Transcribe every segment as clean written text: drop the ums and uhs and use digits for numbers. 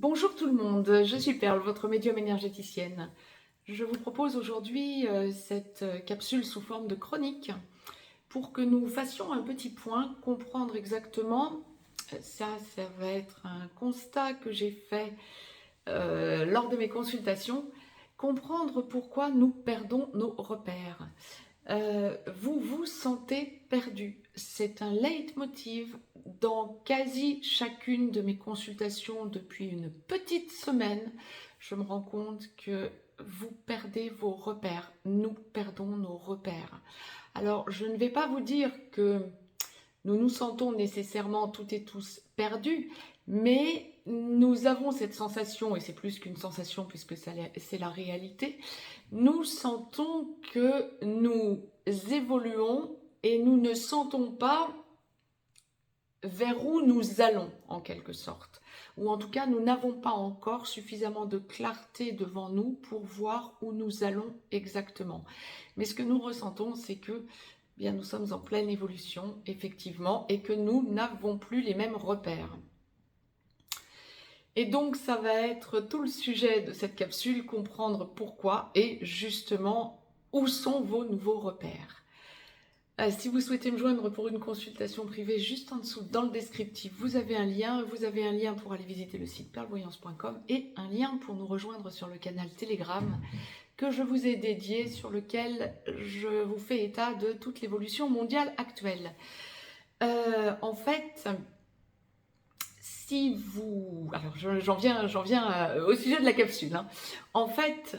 Bonjour tout le monde, je suis Perle, votre médium énergéticienne. Je vous propose aujourd'hui cette capsule sous forme de chronique pour que nous fassions un petit point, comprendre exactement, ça va être un constat que j'ai fait lors de mes consultations, comprendre pourquoi nous perdons nos repères. Vous vous sentez perdu. C'est un leitmotiv dans quasi chacune de mes consultations depuis une petite semaine. Je me rends compte que vous perdez vos repères. Nous perdons nos repères. Alors, je ne vais pas vous dire que nous nous sentons nécessairement toutes et tous perdus, mais nous avons cette sensation, et c'est plus qu'une sensation puisque c'est la réalité, nous sentons que nous évoluons et nous ne sentons pas vers où nous allons en quelque sorte. Ou en tout cas, nous n'avons pas encore suffisamment de clarté devant nous pour voir où nous allons exactement. Mais ce que nous ressentons, c'est que bien, nous sommes en pleine évolution, effectivement, et que nous n'avons plus les mêmes repères. Et donc, ça va être tout le sujet de cette capsule, comprendre pourquoi et justement où sont vos nouveaux repères. Si vous souhaitez me joindre pour une consultation privée, juste en dessous, dans le descriptif, vous avez un lien pour aller visiter le site perlevoyance.com et un lien pour nous rejoindre sur le canal Telegram que je vous ai dédié, sur lequel je vous fais état de toute l'évolution mondiale actuelle. En fait, si vous... Alors, j'en viens au sujet de la capsule. En fait,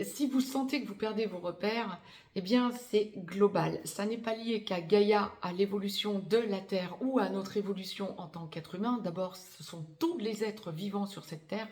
si vous sentez que vous perdez vos repères, eh bien, c'est global. Ça n'est pas lié qu'à Gaïa, à l'évolution de la Terre ou à notre évolution en tant qu'être humain. D'abord, ce sont tous les êtres vivants sur cette Terre,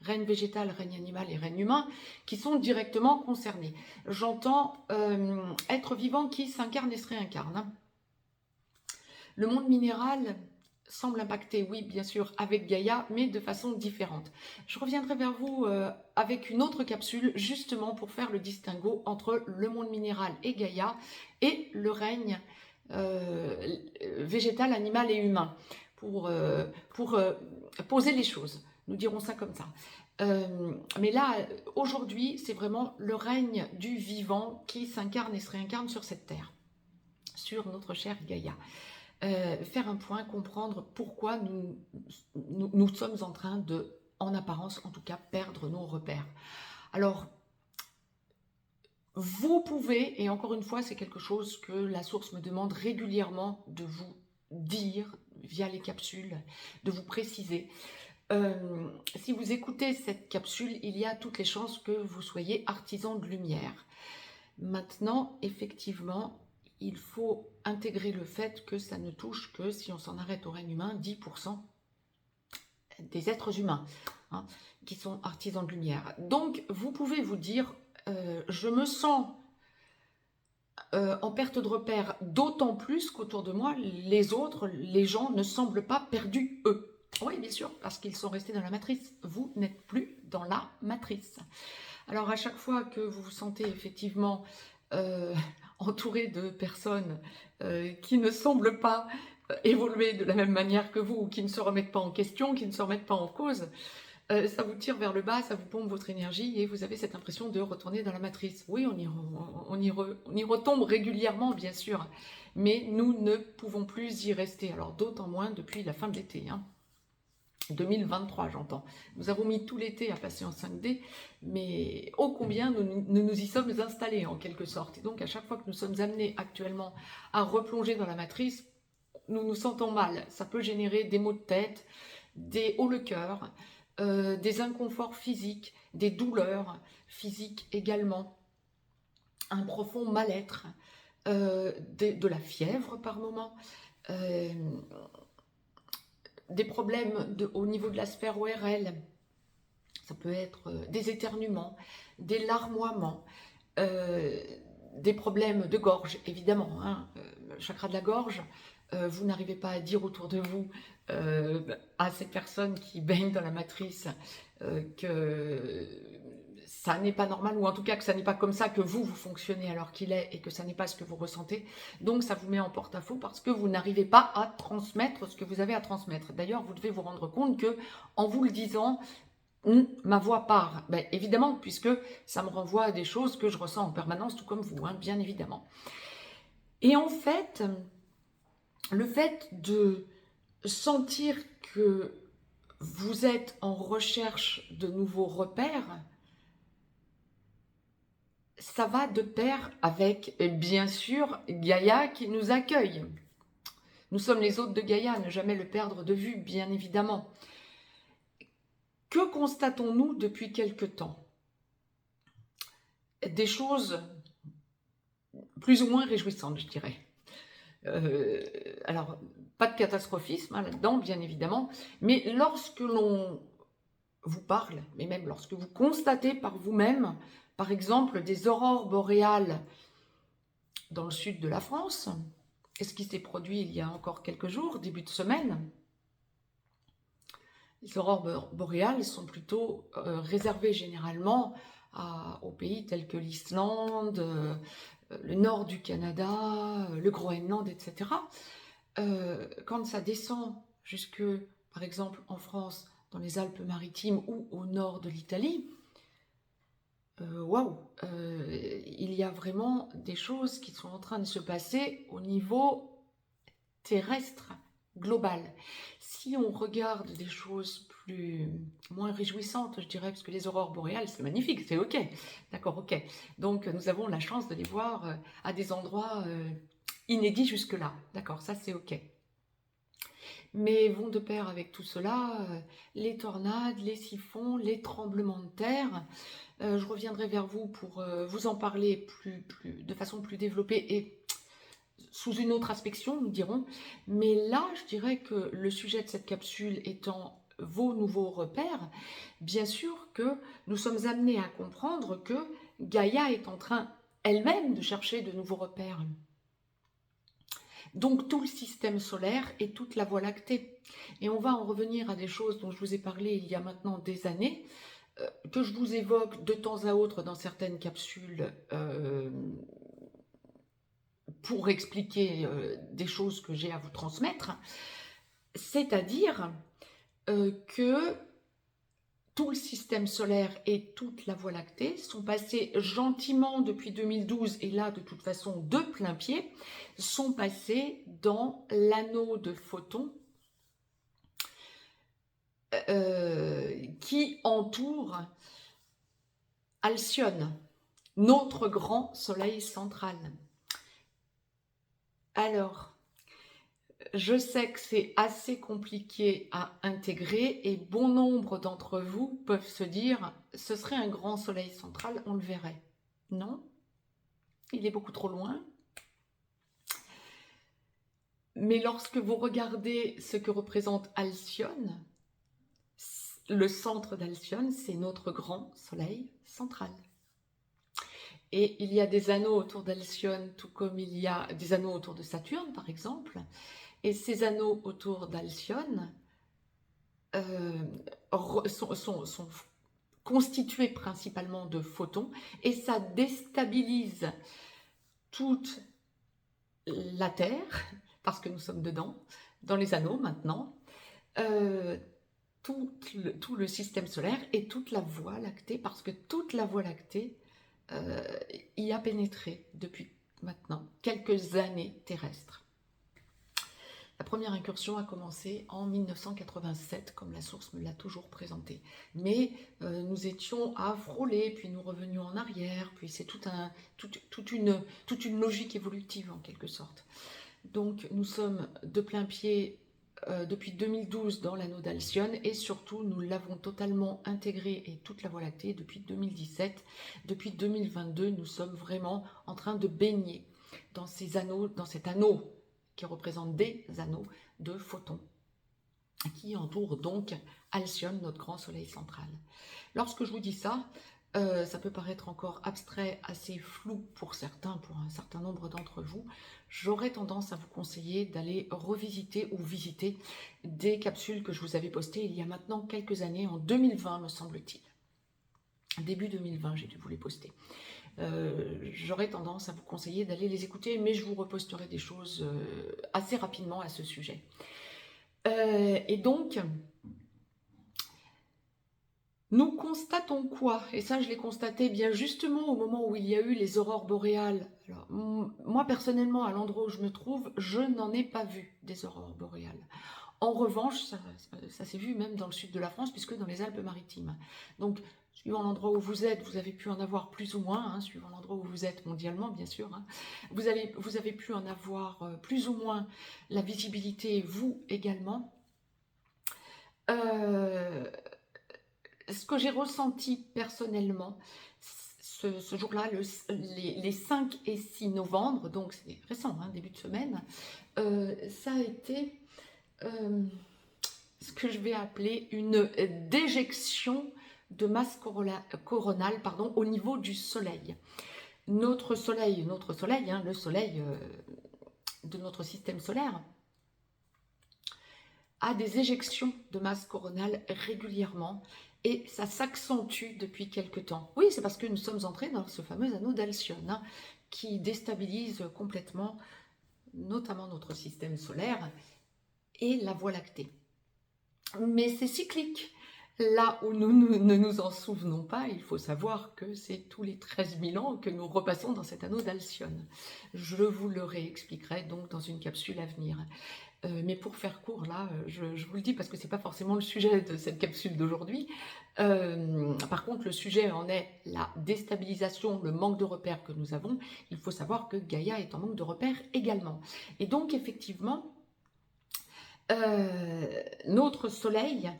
règne végétal, règne animal et règne humain, qui sont directement concernés. J'entends êtres vivants qui s'incarnent et se réincarnent. Le monde minéral semble impacté, oui, bien sûr, avec Gaïa, mais de façon différente. Je reviendrai vers vous avec une autre capsule, justement pour faire le distinguo entre le monde minéral et Gaïa et le règne végétal, animal et humain, pour poser les choses. Nous dirons ça comme ça. Mais là, aujourd'hui, c'est vraiment le règne du vivant qui s'incarne et se réincarne sur cette terre, sur notre chère Gaïa. Faire un point, comprendre pourquoi nous sommes en train de, en apparence en tout cas, perdre nos repères. Alors, vous pouvez, et encore une fois, c'est quelque chose que la source me demande régulièrement de vous dire via les capsules, de vous préciser. Si vous écoutez cette capsule, il y a toutes les chances que vous soyez artisan de lumière. Maintenant, effectivement, il faut intégrer le fait que ça ne touche que, si on s'en arrête au règne humain, 10% des êtres humains qui sont artisans de lumière. Donc, vous pouvez vous dire, je me sens en perte de repère, d'autant plus qu'autour de moi, les autres, les gens ne semblent pas perdus, eux. Oui, bien sûr, parce qu'ils sont restés dans la matrice. Vous n'êtes plus dans la matrice. Alors, à chaque fois que vous vous sentez effectivement entouré de personnes qui ne semblent pas évoluer de la même manière que vous, qui ne se remettent pas en question, qui ne se remettent pas en cause, ça vous tire vers le bas, ça vous pompe votre énergie et vous avez cette impression de retourner dans la matrice. Oui, on y retombe régulièrement, bien sûr, mais nous ne pouvons plus y rester. Alors, d'autant moins depuis la fin de l'été. 2023, j'entends. Nous avons mis tout l'été à passer en 5D, mais ô combien nous y sommes installés en quelque sorte. Et donc, à chaque fois que nous sommes amenés actuellement à replonger dans la matrice, nous nous sentons mal. Ça peut générer des maux de tête, des hauts le cœur, des inconforts physiques, des douleurs physiques également, un profond mal-être, de la fièvre par moment, des problèmes au niveau de la sphère ORL, ça peut être des éternuements, des larmoiements, des problèmes de gorge, évidemment, le chakra de la gorge, vous n'arrivez pas à dire autour de vous à ces personnes qui baignent dans la matrice que ça n'est pas normal, ou en tout cas que ça n'est pas comme ça que vous fonctionnez alors qu'il est, et que ça n'est pas ce que vous ressentez. Donc ça vous met en porte-à-faux parce que vous n'arrivez pas à transmettre ce que vous avez à transmettre. D'ailleurs, vous devez vous rendre compte que en vous le disant, ma voix part. Ben, évidemment, puisque ça me renvoie à des choses que je ressens en permanence, tout comme vous, hein, bien évidemment. Et en fait, le fait de sentir que vous êtes en recherche de nouveaux repères, ça va de pair avec, bien sûr, Gaïa qui nous accueille. Nous sommes les hôtes de Gaïa, ne jamais le perdre de vue, bien évidemment. Que constatons-nous depuis quelque temps? Des choses plus ou moins réjouissantes, je dirais. Alors, pas de catastrophisme hein, là-dedans, bien évidemment, mais lorsque l'on vous parle, mais même lorsque vous constatez par vous-même, par exemple, des aurores boréales dans le sud de la France, et ce qui s'est produit il y a encore quelques jours, début de semaine, les aurores boréales sont plutôt réservées généralement aux pays tels que l'Islande, le nord du Canada, le Groenland, etc. Quand ça descend jusque, par exemple, en France, dans les Alpes-Maritimes ou au nord de l'Italie, waouh, il y a vraiment des choses qui sont en train de se passer au niveau terrestre global. Si on regarde des choses moins réjouissantes, je dirais, parce que les aurores boréales, c'est magnifique, c'est ok, d'accord, ok. Donc nous avons la chance de les voir à des endroits inédits jusque-là, d'accord, ça c'est ok. Mais vont de pair avec tout cela les tornades, les siphons, les tremblements de terre. Je reviendrai vers vous pour vous en parler de façon plus développée et sous une autre aspect, nous dirons. Mais là, je dirais que le sujet de cette capsule étant vos nouveaux repères, bien sûr que nous sommes amenés à comprendre que Gaïa est en train elle-même de chercher de nouveaux repères. Donc tout le système solaire et toute la Voie lactée. Et on va en revenir à des choses dont je vous ai parlé il y a maintenant des années, que je vous évoque de temps à autre dans certaines capsules pour expliquer des choses que j'ai à vous transmettre. C'est-à-dire que tout le système solaire et toute la Voie lactée sont passés gentiment depuis 2012, et là de toute façon de plein pied, sont passés dans l'anneau de photons qui entoure Alcyone, notre grand soleil central. Alors, je sais que c'est assez compliqué à intégrer et bon nombre d'entre vous peuvent se dire « ce serait un grand soleil central, on le verrait ». Non, il est beaucoup trop loin. Mais lorsque vous regardez ce que représente Alcyone, le centre d'Alcyone, c'est notre grand soleil central. Et il y a des anneaux autour d'Alcyone, tout comme il y a des anneaux autour de Saturne, par exemple. Et ces anneaux autour d'Alcyone sont constitués principalement de photons, et ça déstabilise toute la Terre, parce que nous sommes dedans, dans les anneaux maintenant, tout le système solaire et toute la Voie lactée, parce que toute la Voie lactée y a pénétré depuis maintenant quelques années terrestres. La première incursion a commencé en 1987, comme la source me l'a toujours présenté. Mais nous étions à frôler, puis nous revenions en arrière, puis c'est toute une logique évolutive en quelque sorte. Donc nous sommes de plein pied depuis 2012 dans l'anneau d'Alcyone, et surtout nous l'avons totalement intégré et toute la Voie lactée depuis 2017. Depuis 2022, nous sommes vraiment en train de baigner dans ces anneaux, dans cet anneau qui représente des anneaux de photons qui entourent donc Alcyone, notre grand soleil central. Lorsque je vous dis ça, ça peut paraître encore abstrait, assez flou pour certains, pour un certain nombre d'entre vous. J'aurais tendance à vous conseiller d'aller revisiter ou visiter des capsules que je vous avais postées il y a maintenant quelques années, en 2020 me semble-t-il. Début 2020, j'ai dû vous les poster. J'aurais tendance à vous conseiller d'aller les écouter, mais je vous reposterai des choses assez rapidement à ce sujet. Et donc, nous constatons quoi? Et ça, je l'ai constaté bien justement au moment où il y a eu les aurores boréales. Alors, moi, personnellement, à l'endroit où je me trouve, je n'en ai pas vu des aurores boréales. En revanche, ça s'est vu même dans le sud de la France, puisque dans les Alpes-Maritimes. Donc, suivant l'endroit où vous êtes, vous avez pu en avoir plus ou moins, hein, suivant l'endroit où vous êtes mondialement, bien sûr. Hein. Vous avez pu en avoir plus ou moins la visibilité, vous également. Ce que j'ai ressenti personnellement, ce jour-là, les 5 et 6 novembre, donc c'est récent, hein, début de semaine, ça a été ce que je vais appeler une déjection de masse coronale au niveau du soleil. Notre soleil, hein, le soleil de notre système solaire, a des éjections de masse coronale régulièrement et ça s'accentue depuis quelque temps. Oui, c'est parce que nous sommes entrés dans ce fameux anneau d'Alcyone hein, qui déstabilise complètement notamment notre système solaire et la Voie lactée. Mais c'est cyclique. Là où nous ne nous en souvenons pas, il faut savoir que c'est tous les 13 000 ans que nous repassons dans cet anneau d'Alcyone. Je vous le réexpliquerai donc dans une capsule à venir. Mais pour faire court, là, je vous le dis parce que ce n'est pas forcément le sujet de cette capsule d'aujourd'hui. Par contre, le sujet en est la déstabilisation, le manque de repères que nous avons. Il faut savoir que Gaïa est en manque de repères également. Et donc, effectivement, notre Soleil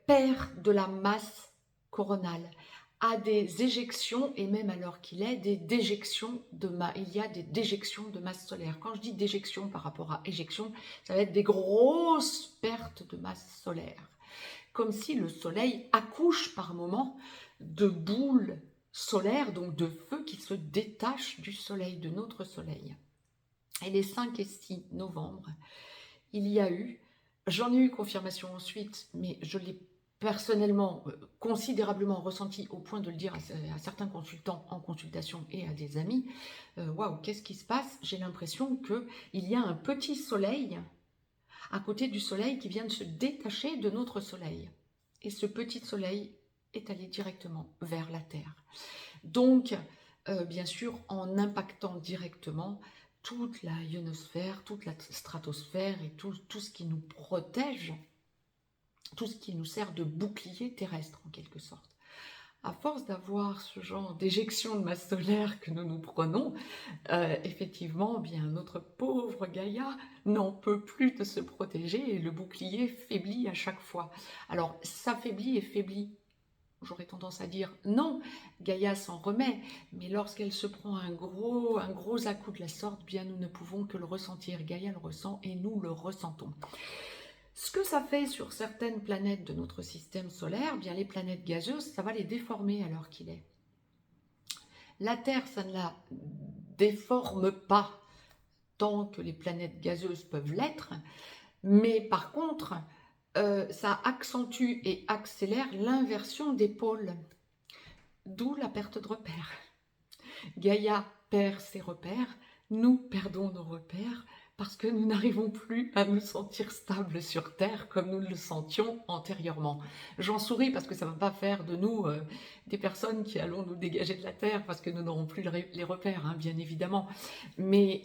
perd de la masse coronale, a des éjections, et même à l'heure qu'il est, des déjections il y a des déjections de masse solaire. Quand je dis déjection par rapport à éjection, ça va être des grosses pertes de masse solaire. Comme si le Soleil accouche par moments de boules solaires, donc de feu qui se détachent du Soleil, de notre Soleil. Et les 5 et 6 novembre, il y a eu, j'en ai eu confirmation ensuite, mais je l'ai personnellement considérablement ressenti au point de le dire à certains consultants en consultation et à des amis. Waouh, qu'est-ce qui se passe? J'ai l'impression qu'il y a un petit soleil à côté du soleil qui vient de se détacher de notre soleil. Et ce petit soleil est allé directement vers la Terre. Donc, bien sûr, en impactant directement toute la ionosphère, toute la stratosphère et tout ce qui nous protège, tout ce qui nous sert de bouclier terrestre en quelque sorte. À force d'avoir ce genre d'éjection de masse solaire que nous prenons, effectivement, bien notre pauvre Gaïa n'en peut plus de se protéger et le bouclier faiblit à chaque fois. Alors, ça faiblit et faiblit. J'aurais tendance à dire non, Gaïa s'en remet, mais lorsqu'elle se prend un gros à-coup de la sorte, bien nous ne pouvons que le ressentir. Gaïa le ressent et nous le ressentons. Ce que ça fait sur certaines planètes de notre système solaire, bien les planètes gazeuses, ça va les déformer à l'heure qu'il est. La Terre, ça ne la déforme pas tant que les planètes gazeuses peuvent l'être, mais par contre, ça accentue et accélère l'inversion des pôles, d'où la perte de repères. Gaïa perd ses repères, nous perdons nos repères parce que nous n'arrivons plus à nous sentir stables sur Terre comme nous le sentions antérieurement. J'en souris parce que ça ne va pas faire de nous des personnes qui allons nous dégager de la Terre parce que nous n'aurons plus les repères, hein, bien évidemment. Mais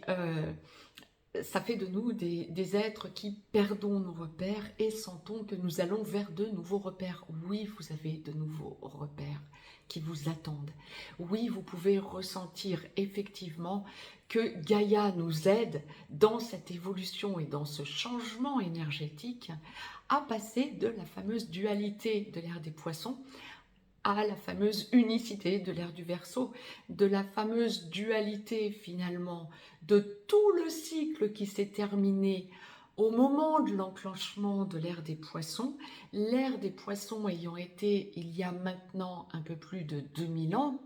ça fait de nous des êtres qui perdons nos repères et sentons que nous allons vers de nouveaux repères. Oui, vous avez de nouveaux repères qui vous attendent. Oui, vous pouvez ressentir effectivement que Gaïa nous aide dans cette évolution et dans ce changement énergétique à passer de la fameuse dualité de l'ère des poissons à la fameuse unicité de l'ère du Verseau, de la fameuse dualité finalement, de tout le cycle qui s'est terminé au moment de l'enclenchement de l'ère des poissons ayant été il y a maintenant un peu plus de 2000 ans,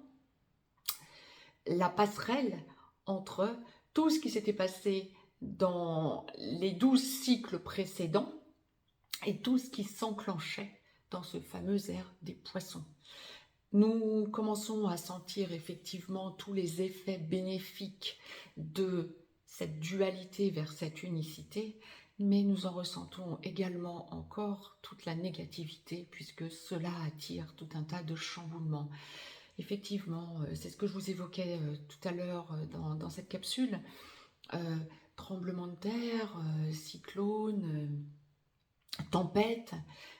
la passerelle entre tout ce qui s'était passé dans les 12 cycles précédents et tout ce qui s'enclenchait dans ce fameux air des poissons. Nous commençons à sentir effectivement tous les effets bénéfiques de cette dualité vers cette unicité, mais nous en ressentons également encore toute la négativité puisque cela attire tout un tas de chamboulements. Effectivement, c'est ce que je vous évoquais tout à l'heure dans cette capsule. Tremblement de terre, cyclone, tempête,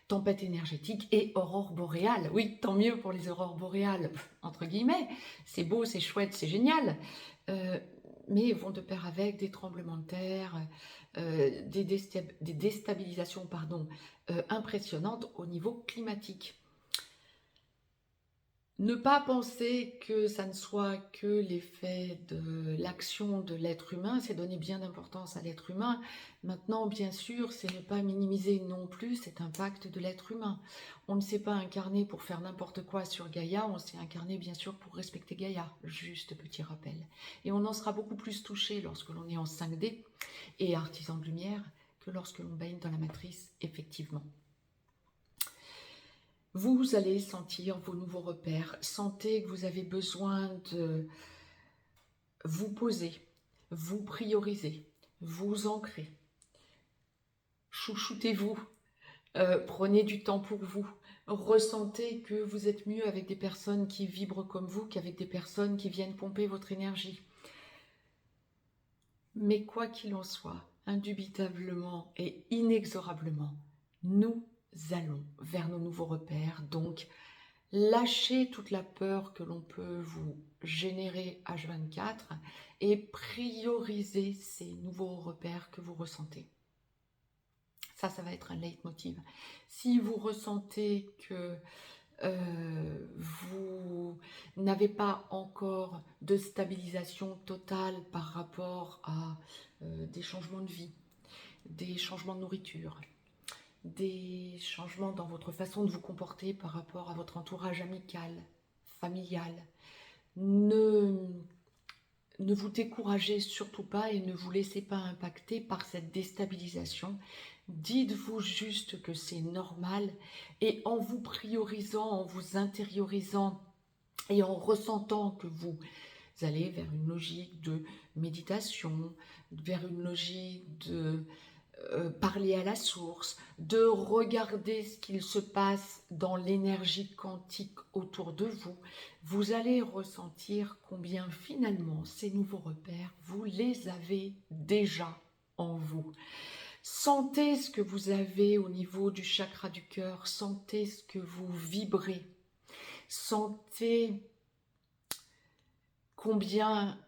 tempête énergétique et aurore boréale. Oui, tant mieux pour les aurores boréales, entre guillemets. C'est beau, c'est chouette, c'est génial. Mais vont de pair avec des tremblements de terre, des déstabilisations impressionnantes au niveau climatique. Ne pas penser que ça ne soit que l'effet de l'action de l'être humain, c'est donner bien d'importance à l'être humain. Maintenant, bien sûr, c'est ne pas minimiser non plus cet impact de l'être humain. On ne s'est pas incarné pour faire n'importe quoi sur Gaïa, on s'est incarné bien sûr pour respecter Gaïa, juste petit rappel. Et on en sera beaucoup plus touché lorsque l'on est en 5D et artisan de lumière que lorsque l'on baigne dans la matrice, effectivement. Vous allez sentir vos nouveaux repères, sentez que vous avez besoin de vous poser, vous prioriser, vous ancrer. Chouchoutez-vous, prenez du temps pour vous, ressentez que vous êtes mieux avec des personnes qui vibrent comme vous qu'avec des personnes qui viennent pomper votre énergie. Mais quoi qu'il en soit, indubitablement et inexorablement, nous allons vers nos nouveaux repères, donc lâchez toute la peur que l'on peut vous générer H24 et priorisez ces nouveaux repères que vous ressentez. Ça va être un leitmotiv. Si vous ressentez que vous n'avez pas encore de stabilisation totale par rapport à des changements de vie, des changements de nourriture, des changements dans votre façon de vous comporter par rapport à votre entourage amical, familial. Ne vous découragez surtout pas et ne vous laissez pas impacter par cette déstabilisation. Dites-vous juste que c'est normal et en vous priorisant, en vous intériorisant et en ressentant que vous allez vers une logique de méditation, vers une logique de parler à la source, de regarder ce qu'il se passe dans l'énergie quantique autour de vous, vous allez ressentir combien finalement ces nouveaux repères, vous les avez déjà en vous. Sentez ce que vous avez au niveau du chakra du cœur, sentez ce que vous vibrez, sentez combien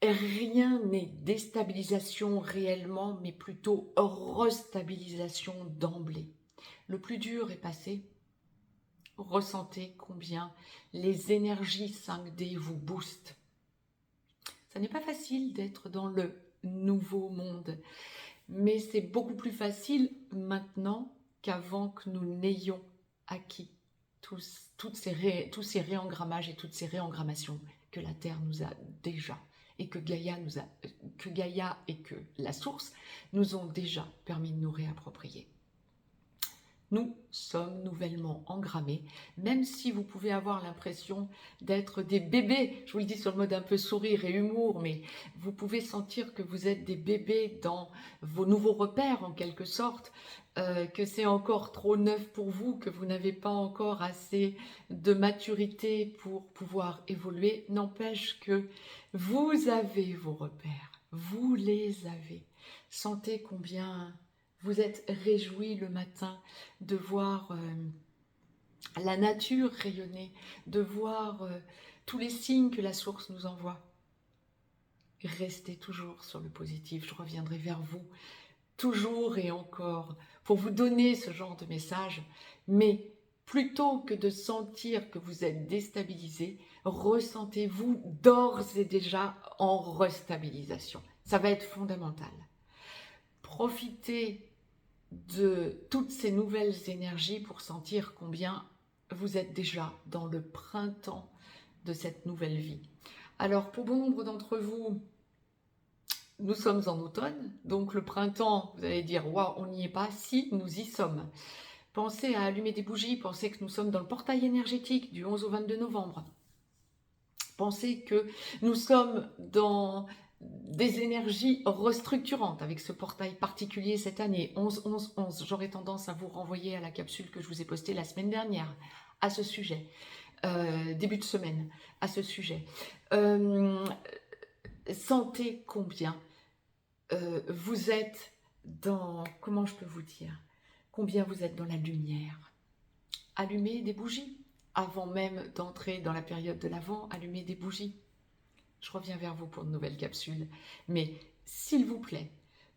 rien n'est déstabilisation réellement, mais plutôt restabilisation d'emblée. Le plus dur est passé. Ressentez combien les énergies 5D vous boostent. Ça n'est pas facile d'être dans le nouveau monde, mais c'est beaucoup plus facile maintenant qu'avant que nous n'ayons acquis tous ces réengrammages et toutes ces réengrammations que la Terre nous a déjà et que Gaïa et que la source nous ont déjà permis de nous réapproprier. Nous sommes nouvellement engrammés, même si vous pouvez avoir l'impression d'être des bébés, je vous le dis sur le mode un peu sourire et humour, mais vous pouvez sentir que vous êtes des bébés dans vos nouveaux repères en quelque sorte, que c'est encore trop neuf pour vous, que vous n'avez pas encore assez de maturité pour pouvoir évoluer. N'empêche que vous avez vos repères, vous les avez. Sentez combien vous êtes réjouis le matin de voir la nature rayonner, de voir tous les signes que la source nous envoie. Restez toujours sur le positif, je reviendrai vers vous toujours et encore pour vous donner ce genre de message, mais plutôt que de sentir que vous êtes déstabilisé, ressentez-vous d'ores et déjà en restabilisation. Ça va être fondamental. Profitez de toutes ces nouvelles énergies pour sentir combien vous êtes déjà dans le printemps de cette nouvelle vie. Alors, pour bon nombre d'entre vous, nous sommes en automne, donc le printemps, vous allez dire, waouh, on n'y est pas. Si, nous y sommes. Pensez à allumer des bougies, pensez que nous sommes dans le portail énergétique du 11 au 22 novembre. Pensez que nous sommes dans des énergies restructurantes avec ce portail particulier cette année, 11-11-11. J'aurais tendance à vous renvoyer à la capsule que je vous ai postée la semaine dernière à ce sujet, début de semaine à ce sujet. Sentez combien vous êtes dans, comment je peux vous dire, combien vous êtes dans la lumière. Allumez des bougies. Avant même d'entrer dans la période de l'Avent, allumez des bougies. Je reviens vers vous pour une nouvelle capsule. Mais s'il vous plaît,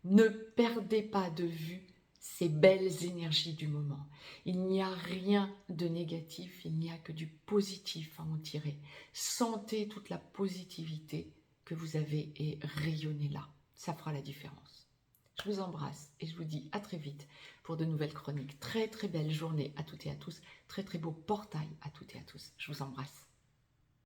ne perdez pas de vue ces belles énergies du moment. Il n'y a rien de négatif, il n'y a que du positif à en tirer. Sentez toute la positivité que vous avez et rayonnez-la. Ça fera la différence. Je vous embrasse et je vous dis à très vite pour de nouvelles chroniques. Très très belle journée à toutes et à tous. Très très beau portail à toutes et à tous. Je vous embrasse.